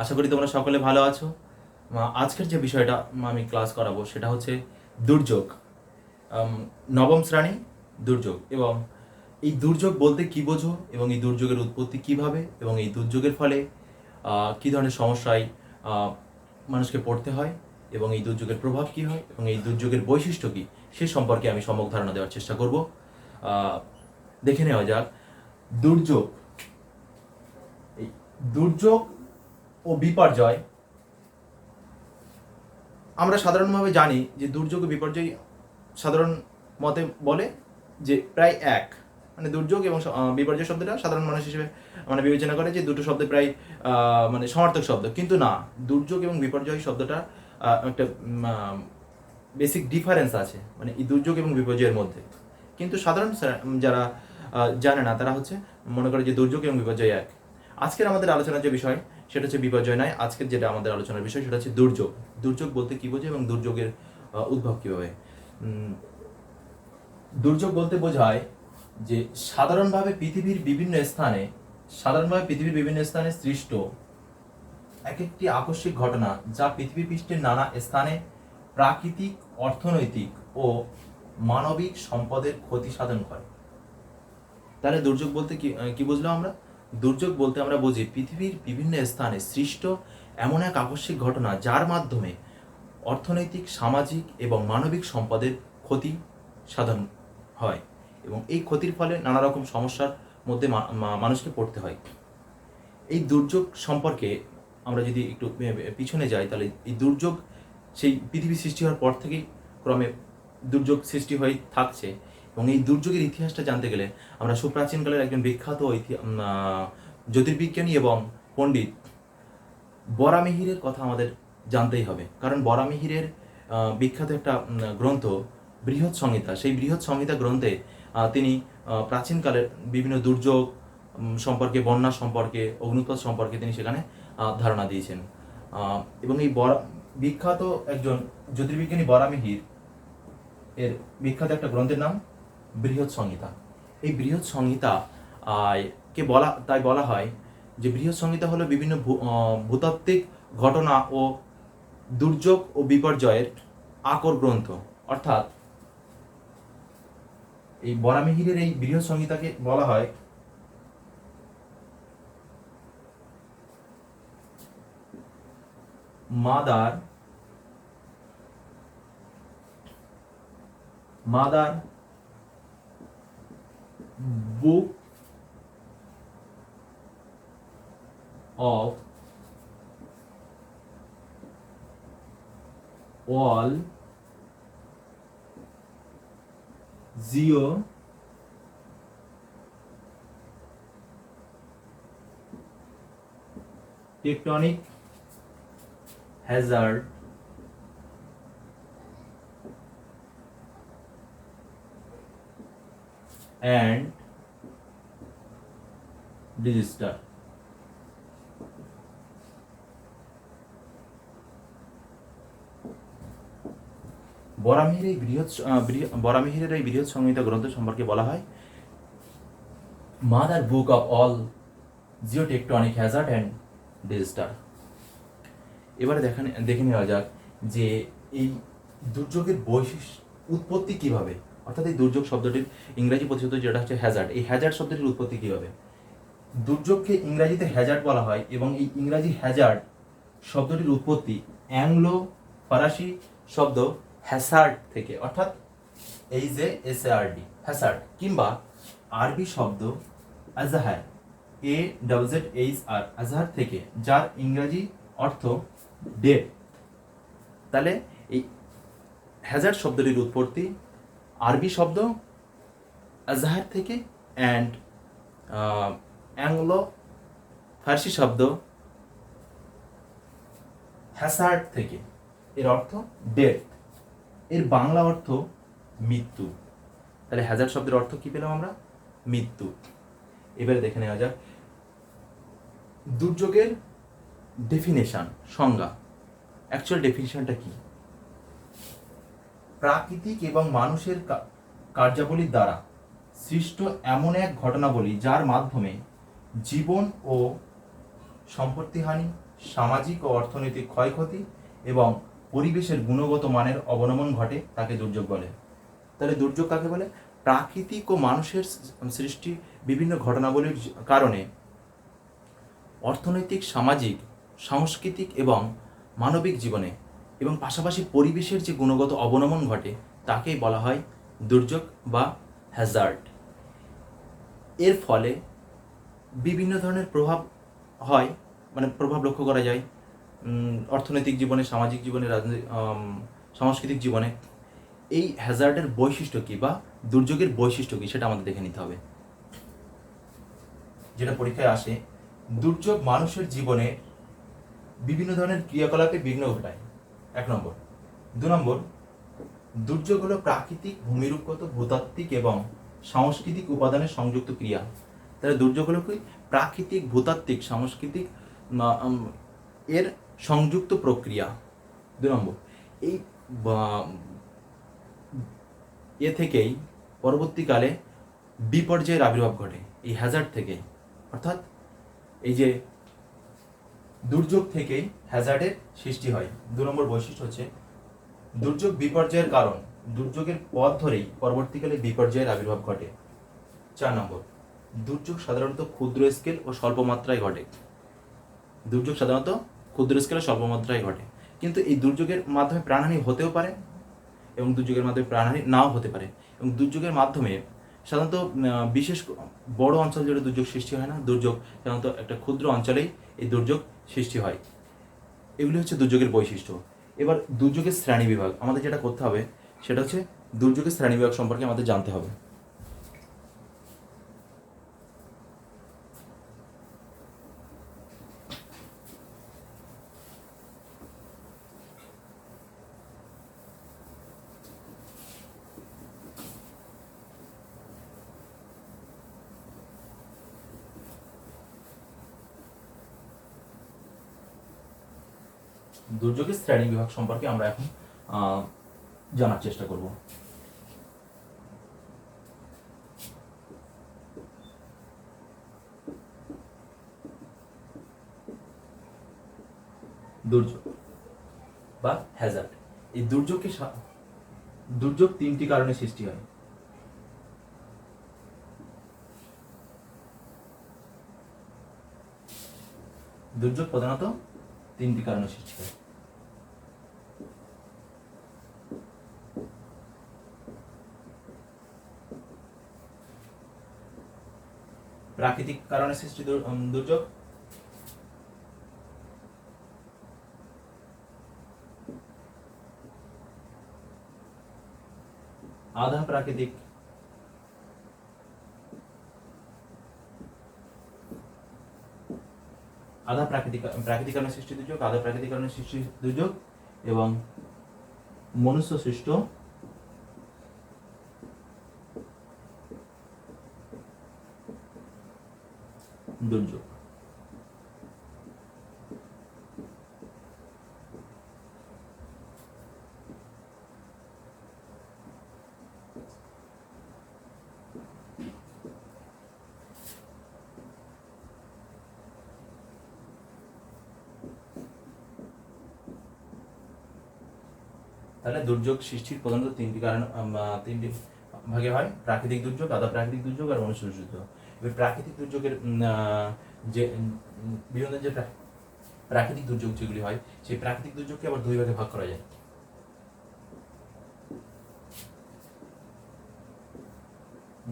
আশা করি তোমরা সকলে ভালো আছো। আজকের যে বিষয়টা আমি ক্লাস করাবো সেটা হচ্ছে দুর্যোগ। আম, নবম শ্রেণী দুর্যোগ। এবং এই দুর্যোগ বলতে কি বোঝো এবং এই দুর্যোগের উৎপত্তি কিভাবে এবং এই দুর্যোগের ফলে কী ধরনের সমস্যায় আহ, মানুষকে পড়তে হয় এবং এই দুর্যোগের প্রভাব কী হয় এবং এই দুর্যোগের বৈশিষ্ট্য কী সে সম্পর্কে আমি সম্যক ধারণা দেওয়ার চেষ্টা করব। দেখে নেওয়া যাক দুর্যোগ। এই দুর্যোগ ও বিপর্যয় আমরা সাধারণভাবে জানি যে দুর্যোগ ও বিপর্যয় সাধারণ মতে বলে যে প্রায় এক, মানে দুর্যোগ এবং বিপর্যয় শব্দটা সাধারণ মানুষ হিসেবে মানে বিবেচনা করে যে দুটো শব্দ প্রায় মানে সমার্থক শব্দ, কিন্তু না, দুর্যোগ এবং বিপর্যয় শব্দটা একটা বেসিক ডিফারেন্স আছে মানে এই দুর্যোগ এবং বিপর্যয়ের মধ্যে। কিন্তু সাধারণ যারা জানে না তারা হচ্ছে মনে করে যে দুর্যোগ এবং বিপর্যয় এক। আজকের আমাদের আলোচনার যে বিষয় সেটা হচ্ছে বিপর্যয় নয়, আজকের যেটা আমাদের আলোচনার বিষয় সেটা হচ্ছে দুর্যোগ। দুর্যোগ বলতে কী বোঝে এবং দুর্যোগের উদ্ভব কীভাবে। দুর্যোগ বলতে বোঝায় যে সাধারণভাবে পৃথিবীর বিভিন্ন স্থানে সৃষ্ট এক একটি আকস্মিক ঘটনা যা পৃথিবী পৃষ্ঠের নানা স্থানে প্রাকৃতিক, অর্থনৈতিক ও মানবিক সম্পদের ক্ষতি সাধন করে। তাহলে দুর্যোগ বলতে কি বুঝলাম আমরা? দুর্যোগ বলতে আমরা বুঝি পৃথিবীর বিভিন্ন স্থানে সৃষ্ট এমন এক আকস্মিক ঘটনা যার মাধ্যমে অর্থনৈতিক, সামাজিক এবং মানবিক সম্পদের ক্ষতি সাধন হয় এবং এই ক্ষতির ফলে নানা রকম সমস্যার মধ্যে মানুষকে পড়তে হয়। এই দুর্যোগ সম্পর্কে আমরা যদি একটু পিছনে যাই তাহলে এই দুর্যোগ সেই পৃথিবী সৃষ্টি হওয়ার পর থেকেই ক্রমে দুর্যোগ সৃষ্টি হয়ে থাকছে। এবং এই দুর্যোগের ইতিহাসটা জানতে গেলে আমরা সুপ্রাচীনকালের একজন বিখ্যাত জ্যোতির্বিজ্ঞানী এবং পণ্ডিত বরাহমিহিরের কথা আমাদের জানতেই হবে। কারণ বরাহমিহিরের বিখ্যাত একটা গ্রন্থ বৃহৎ সংহিতা, সেই বৃহৎ সংহিতা গ্রন্থে তিনি প্রাচীনকালের বিভিন্ন দুর্যোগ সম্পর্কে, বন্যা সম্পর্কে, অগ্নুৎপাত সম্পর্কে তিনি সেখানে ধারণা দিয়েছেন। এবং এই বিখ্যাত একজন জ্যোতির্বিজ্ঞানী বরাহমিহির এর বিখ্যাত একটা গ্রন্থের নাম বৃহৎ সংহিতা। এই বৃহৎ সংহিতা তাই বলা হয় যে বৃহৎ সংহিতা হলো বিভিন্ন ভূতাত্ত্বিক ঘটনা ও দুর্যোগ ও বিপর্যয়ের আকর গ্রন্থ। অর্থাৎ এই বরাহমিহিরের এই বৃহৎ সংহিতাকে বলা হয় mother book of all geotectonic hazard and disaster। বরাহমিহিরের এই বৃহৎ সংহিতা গ্রন্থ সম্পর্কে বলা হয় mother book of all geotectonic Hazard and disaster. এবারে দেখে নেওয়া যাক যে এই দুর্যোগের উৎপত্তি কিভাবে, অর্থাৎ এই দুর্যোগ শব্দটির ইংরাজি প্রতিশব্দ যেটা হচ্ছে হ্যাজার্ড, এই হ্যাজার্ড শব্দটির উৎপত্তি কিভাবে। দুর্যোগকে ইংরাজিতে হ্যাজার্ড বলা হয় এবং এই ইংরাজি হ্যাজার্ড শব্দটির উৎপত্তি অ্যাংলো ফরাসি শব্দ হ্যাসার্ড থেকে, অর্থাৎ HASARD হ্যাসার্ড, কিংবা আরবি শব্দ আজহার AZZHR আজহার থেকে, যার ইংরাজি অর্থ ডেপ। তাহলে এই হ্যাজার্ড শব্দটির উৎপত্তি আরবি শব্দ আজহার থেকে অ্যান্ড অ্যাংলো ফার্সি শব্দ হ্যাসার্ড থেকে। এর অর্থ ডেথ, এর বাংলা অর্থ মৃত্যু। তাহলে হ্যাজার্ড শব্দের অর্থ কি পেলাম আমরা? মৃত্যু। এবারে দেখে নেওয়া যাক দুর্যোগের ডেফিনেশন, সংজ্ঞা। অ্যাকচুয়াল ডেফিনেশনটা কি? প্রাকৃতিক এবং মানুষের কার্যাবলীর দ্বারা সৃষ্ট এমন এক ঘটনাবলী যার মাধ্যমে জীবন ও সম্পত্তিহানি, সামাজিক ও অর্থনৈতিক ক্ষয়ক্ষতি এবং পরিবেশের গুণগত মানের অবনমন ঘটে তাকে দুর্যোগ বলে। তাহলে দুর্যোগ কাকে বলে? প্রাকৃতিক ও মানুষের সৃষ্টি বিভিন্ন ঘটনাবলীর কারণে অর্থনৈতিক, সামাজিক, সাংস্কৃতিক এবং মানবিক জীবনে এবং পাশাপাশি পরিবেশের যে গুণগত অবনমন ঘটে তাকেই বলা হয় দুর্যোগ বা হ্যাজার্ড। এর ফলে বিভিন্ন ধরনের প্রভাব হয়, মানে প্রভাব লক্ষ্য করা যায় অর্থনৈতিক জীবনে, সামাজিক জীবনে, সাংস্কৃতিক জীবনে। এই হ্যাজার্ডের বৈশিষ্ট্য কী বা দুর্যোগের বৈশিষ্ট্য কী সেটা আমাদের দেখে নিতে হবে, যেটা পরীক্ষায় আসে। দুর্যোগ মানুষের জীবনে বিভিন্ন ধরনের ক্রিয়াকলাপে বিঘ্ন ঘটায়, 1 নম্বর। 2 নম্বর, দুর্যোগ হলো প্রাকৃতিক, ভূমিরূপগত, ভূতাত্ত্বিক এবং সাংস্কৃতিক উপাদানের সংযুক্ত ক্রিয়া। তাহলে দুর্যোগ হলো কি? প্রাকৃতিক, ভূতাত্ত্বিক, সাংস্কৃতিক এর সংযুক্ত প্রক্রিয়া। 2 নম্বর, এই এ থেকেই পরবর্তীকালে বিপর্যয়ের আবির্ভাব ঘটে এই হ্যাজার্ড থেকে। অর্থাৎ এই যে দুর্যোগ থেকে হ্যাজার্ডের সৃষ্টি হয়। 2 নম্বর বৈশিষ্ট্য হচ্ছে দুর্যোগ বিপর্যয়ের কারণ, দুর্যোগের পথ ধরেই পরবর্তীকালে বিপর্যয়ের আবির্ভাব ঘটে। 4 নম্বর, দুর্যোগ সাধারণত ক্ষুদ্র স্কেল ও স্বল্প মাত্রায় ঘটে। দুর্যোগ সাধারণত ক্ষুদ্র স্কেল ও স্বল্প মাত্রায় ঘটে, কিন্তু এই দুর্যোগের মাধ্যমে প্রাণহানি হতেও পারে এবং দুর্যোগের মাধ্যমে প্রাণহানি নাও হতে পারে। এবং দুর্যোগের মাধ্যমে সাধারণত বিশেষ বড় অঞ্চল জুড়ে দুর্যোগ সৃষ্টি হয় না, দুর্যোগ সাধারণত একটা ক্ষুদ্র অঞ্চলেই এই দুর্যোগ সৃষ্টি হয়। এগুলি হচ্ছে দুর্যোগের বৈশিষ্ট্য। এবার দুর্যোগের শ্রেণী বিভাগ আমাদের যেটা করতে হবে সেটা হচ্ছে দুর্যোগের শ্রেণী বিভাগ সম্পর্কে আমাদের জানতে হবে। দুর্যোগের শ্রেণী বিভাগ সম্পর্কে আমরা এখন জানার চেষ্টা করব। দুর্যোগ বা হ্যাজার্ড, এই দুর্যোগ 3টি কারণে সৃষ্টি হয়। দুর্যোগ প্রধানত 3টি কারণে সৃষ্টি হয়। প্রাকৃতিক কারণে সৃষ্টি দুর্যোগ, আধা প্রাকৃতিক, প্রাকৃতিক কারণে সৃষ্টি দুর্যোগ, আধা প্রাকৃতিক কারণে সৃষ্টি দুর্যোগ এবং মনুষ্য সৃষ্ট দুর্যোগ। তাহলে দুর্যোগ সৃষ্টির প্রধানত 3টি কারণ, 3টি ভাগে হয়: প্রাকৃতিক দুর্যোগ, আধা প্রাকৃতিক দুর্যোগ আর মনুষ্য সৃষ্ট দুর্যোগ। এবার প্রাকৃতিক দুর্যোগের যে বিভিন্ন যে প্রাকৃতিক দুর্যোগ যেগুলি হয় সেই প্রাকৃতিক দুর্যোগকে আবার 2 ভাগে ভাগ করা যায়।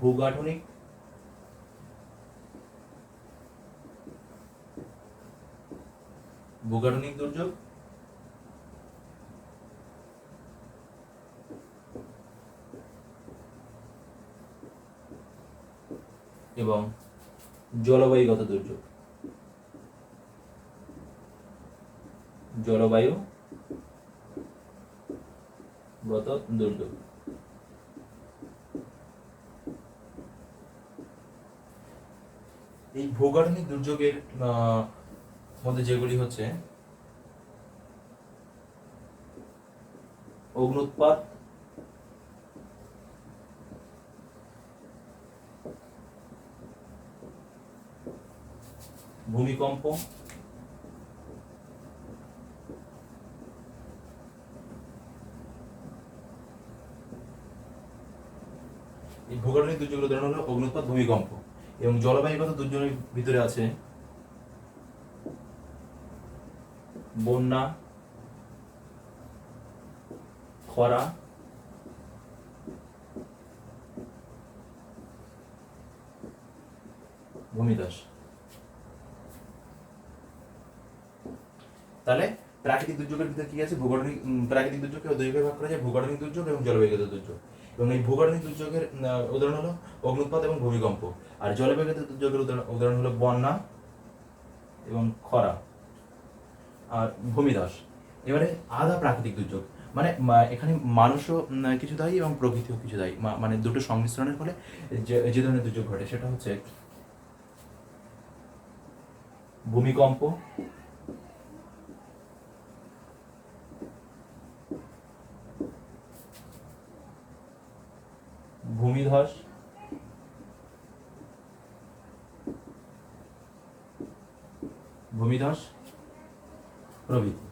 ভূগাঠনিক দুর্যোগ এবং জলবায়ুগত দুর্যোগ। এই ভূগাঠনিক দুর্যোগের মধ্যে যেগুলি হচ্ছে অগ্নুৎপাত, ভূমিকম্প, এই ভূগঠনিক দুর্যোগের উদাহরণ হলো অগ্নুৎপাত, ভূমিকম্প। এবং জলবায়ুগত দুর্যোগের ভিতরে আছে বন্যা, খরা, ভূমিধস। তাহলে প্রাকৃতিক দুর্যোগের ভিতরে কি আছে? ভূগঠনিক প্রাকৃতিক দুর্যোগকে দুই ভাগে ভাগ করা যায়, ভূগঠনিক দুর্যোগ এবং জলবায়ুগত দুর্যোগ। এবং এই ভূগঠনিক দুর্যোগের উদাহরণ হলো অগ্নুৎপাত এবং ভূমিকম্প। আর জলবায়ুগত দুর্যোগের উদাহরণ হলো বন্যা এবং খরা আর ভূমিধস। এবারে আধা প্রাকৃতিক দুর্যোগ, মানে এখানে মানুষও কিছু দায়ী এবং প্রকৃতিও কিছু দায়ী, মানে দুটো সংমিশ্রণের ফলে যে ধরনের দুর্যোগ ঘটে সেটা হচ্ছে ভূমিকম্প, ভূমিধস, প্রভৃতি।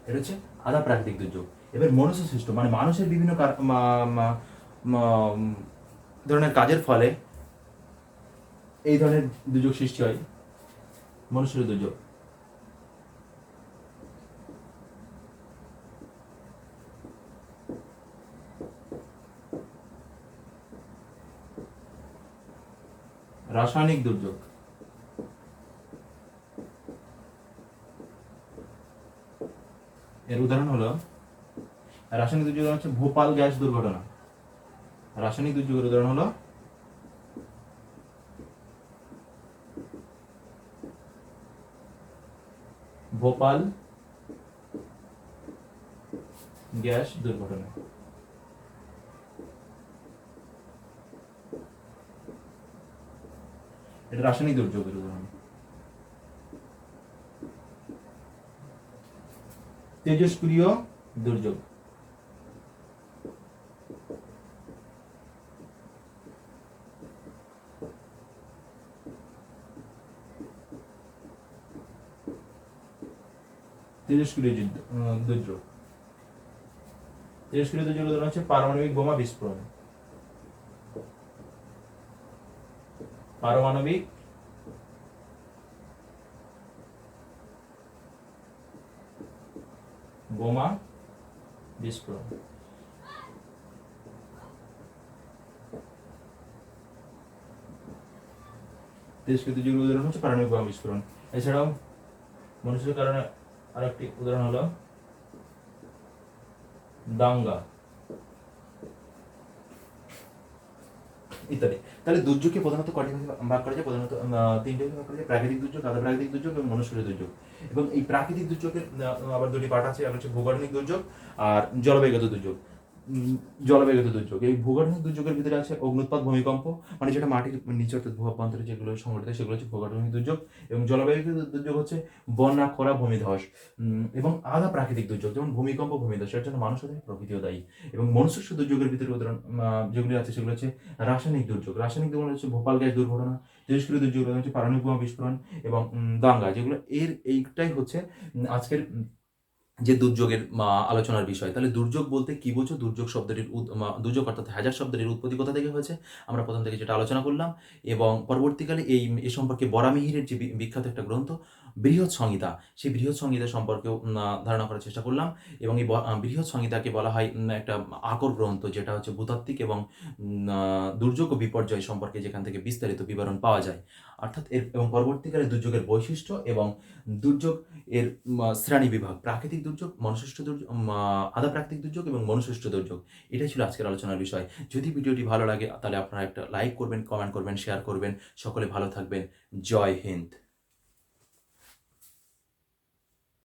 এটা হচ্ছে আধা প্রাকৃতিক দুর্যোগ। এবার মনুষ্য সৃষ্ট, মানে মানুষের বিভিন্ন ধরনের কাজের ফলে এই ধরনের দুর্যোগ সৃষ্টি হয়, মনুষ্যের দুর্যোগ। রাসায়নিক দুর্যোগ, এর উদাহরণ হলো রাসায়নিক দুর্যোগ হচ্ছে ভোপাল গ্যাস দুর্ঘটনা। রাসায়নিক দুর্যোগের উদাহরণ হলো ভোপাল গ্যাস দুর্ঘটনা। এটা রাসায়নিক দুর্যোগের উদাহরণ। তেজস্ক্রিয় দুর্যোগ, তেজস্ক্রিয় দুর্যোগ। তেজস্ক্রিয় দুর্যোগের উদাহরণ হচ্ছে পারমাণবিক বোমা বিস্ফোরণ। পারমাণবিক বোমা বিস্ফোরণ। তেজস্ক্রিয় দুর্যোগের উদাহরণ হচ্ছে পারমাণবিক বোমা বিস্ফোরণ। এছাড়াও মনুষ্যের কারণে আরেকটি উদাহরণ হলো দাঙ্গা ইত্যাদি। তাহলে দুর্যোগকে প্রধানত কয়টি ভাগ করা যায়? প্রধানত তিনটে ভাগ করা যায়, প্রাকৃতিক দুর্যোগ, আধা প্রাকৃতিক দুর্যোগ এবং মনুষ্যের দুর্যোগ। এবং এই প্রাকৃতিক দুর্যোগের আবার দুটি পার্ট আছে, একটা হচ্ছে ভূগঠনিক দুর্যোগ আর জলবায়ুগত দুর্যোগ। জলবায়ুগত দুর্যোগ, এই ভূগঠনিক দুর্যোগের ভিতরে আছে অগ্নুৎপাত, ভূমিকম্প, মানে যেটা মাটির নিচে অর্থাৎ ভূঅভ্যন্তরে যেগুলো সংঘটিত সেগুলো হচ্ছে ভূগঠনিক দুর্যোগ। এবং জলবায়ুগত দুর্যোগ হচ্ছে বন্যা, খরা, ভূমিধস। এবং আধা প্রাকৃতিক দুর্যোগ যেমন ভূমিকম্প, ভূমিধস, এর জন্য মানুষও দায়ী, প্রকৃতিও দায়ী। এবং মনুষ্য দুর্যোগের ভিতরে উদাহরণ যেগুলি আছে সেগুলো হচ্ছে রাসায়নিক দুর্যোগ। রাসায়নিক দুর্যোগ হচ্ছে ভোপাল গ্যাস দুর্ঘটনা, তেজস্ক্রিয় দুর্যোগ হচ্ছে পারমাণবিক বোমা বিস্ফোরণ এবং দাঙ্গা, যেগুলো এইটাই হচ্ছে আজকের যে দুর্যোগের আলোচনার বিষয়। তাহলে দুর্যোগ বলতে কি বোঝো? দুর্যোগ শব্দটির দুর্যোগ অর্থাৎ হ্যাজার্ড শব্দটির উৎপত্তি কোথা থেকে হয়েছে আমরা প্রথম থেকে যেটা আলোচনা করলাম, এবং পরবর্তীকালে এ সম্পর্কে বরামিহিরের যে বিখ্যাত একটা গ্রন্থ বৃহৎ সংহিতা, সেই বৃহৎ সংহিতা সম্পর্কেও ধারণা করার চেষ্টা করলাম। এবং এই বৃহৎ সংহিতাকে বলা হয় একটা আকর গ্রন্থ, যেটা হচ্ছে ভূতাত্ত্বিক এবং দুর্যোগ ও বিপর্যয় সম্পর্কে যেখান থেকে বিস্তারিত বিবরণ পাওয়া যায়। অর্থাৎ এবং পরবর্তীকালে দুর্যোগের বৈশিষ্ট্য এবং দুর্যোগ এর শ্রেণী বিভাগ, প্রাকৃতিক দুর্যোগ, মনুষ্যসৃষ্ট দুর্যোগ, আধা প্রাকৃতিক দুর্যোগ এবং মনুষ্যসৃষ্ট দুর্যোগ, এটাই ছিল আজকের আলোচনার বিষয়। যদি ভিডিওটি ভালো লাগে তাহলে আপনারা একটা লাইক করবেন, কমেন্ট করবেন, শেয়ার করবেন। সকলে ভালো থাকবেন। জয় হিন্দ।